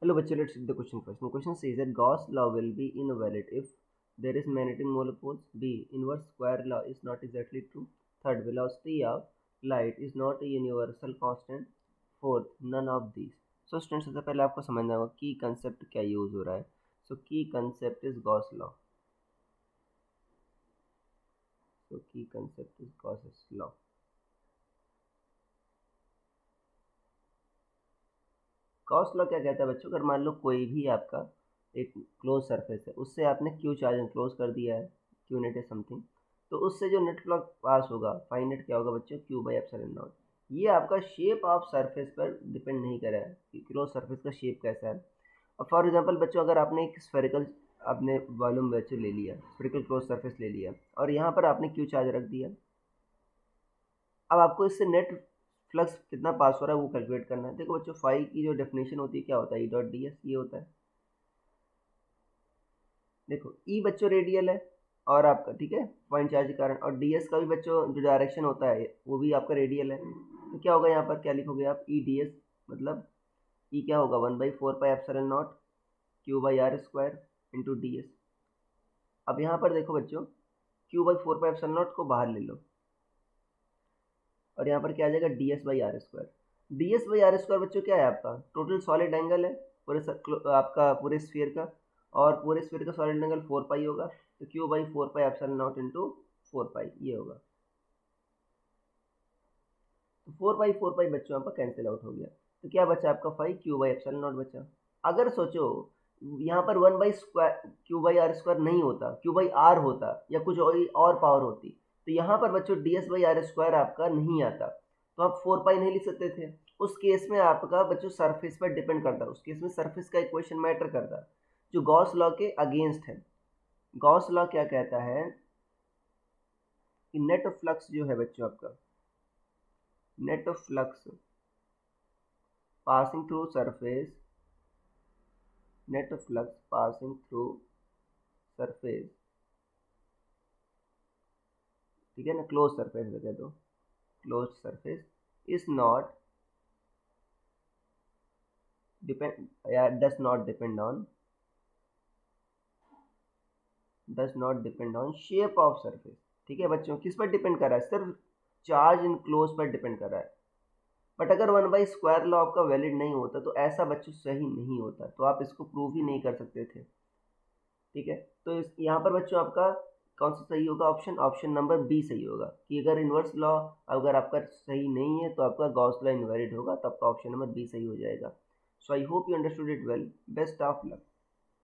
Hello bachcho, let's read the question first. The question says that Gauss law will be invalid if there is magnetic molecules. B. Inverse square law is not exactly true. Third, velocity of light is not a universal constant. Fourth, none of these. So students, सबसे पहले आपको समझना होगा की concept क्या use हो रहा है. So key concept is Gauss law. So key concept is Gauss law. Gauss law क्या कहता है बच्चों, अगर मान लो कोई भी आपका एक क्लोज सरफेस है, उससे आपने क्यू चार्ज इनक्लोज कर दिया है, क्यू नेट है समथिंग, तो उससे जो नेट फ्लक्स पास होगा, फाइन नेट क्या होगा बच्चों, क्यू बाई एप्सिलॉन नॉट. ये आपका शेप ऑफ सरफेस पर डिपेंड नहीं करा है कि क्लोज सरफेस का शेप कैसा है. अब फॉर एग्जांपल बच्चों, अगर आपने एक स्फेरिकल आपने वॉल्यूम बच्चों ले लिया, स्फेरिकल क्लोज सरफेस ले लिया और यहाँ पर आपने क्यू चार्ज रख दिया, अब आपको इससे नेट फ्लक्स कितना पास हो रहा है वो कैलकुलेट करना है. देखो बच्चों, फाई की जो डेफिनेशन होती है क्या होता है, ई डॉट डी एस, ये होता है. देखो ई बच्चों रेडियल है और आपका ठीक है पॉइंट चार्ज के कारण, और डी एस का भी बच्चों जो डायरेक्शन होता है वो भी आपका रेडियल है. तो क्या होगा यहाँ पर, क्या लिखोगे आप, ई डी एस मतलब ई क्या होगा, 1/4π∈0 q by are square into d s. अब यहाँ पर देखो बच्चों, Q/4π∈0 को बाहर ले लो और यहाँ पर क्या आ जाएगा, D S by are square. D S by are square बच्चों क्या है, आपका टोटल सॉलिड एंगल है पूरे आपका पूरे स्फीयर का, और पूरे स्फीयर का सॉलिड एंगल 4 पाई होगा, तो Q/4π∈0 इंटू 4 पाई ये होगा. तो 4 पाई बच्चों यहाँ पर कैंसिल आउट हो गया, तो क्या बचा आपका फाइव, Q/ε0 बचा. अगर सोचो यहाँ पर 1/स्क्वायर Q/r² नहीं होता, Q/r होता या कुछ और पावर होती, तो यहाँ पर बच्चों ds/r² आपका नहीं आता, तो आप 4 पाई नहीं लिख सकते थे. उस केस में आपका बच्चों सरफेस पर डिपेंड करता, उस केस में सरफेस का इक्वेशन मैटर करता, जो गॉस लॉ के अगेंस्ट है. गॉस लॉ क्या कहता है कि नेट फ्लक्स जो है बच्चों आपका, net flux passing through surface, net flux passing through surface, ठीक है ना, क्लोज सरफेस लगे तो close surface is not depend या does not depend on shape of surface. ठीक है बच्चों, किस पर डिपेंड कर रहा है, सिर्फ चार्ज इन क्लोज पर डिपेंड कर रहा है. बट अगर 1/स्क्वायर लॉ आपका वैलिड नहीं होता तो ऐसा बच्चों सही नहीं होता, तो आप इसको प्रूव ही नहीं कर सकते थे. ठीक है, तो यहाँ पर बच्चों आपका कौन सा सही होगा, ऑप्शन नंबर बी सही होगा, कि अगर इन्वर्स लॉ अगर आपका सही नहीं है तो आपका गॉस लॉ इनवैलिड होगा, तो आपका ऑप्शन नंबर बी सही हो जाएगा. So I hope you understood it well. Best of luck.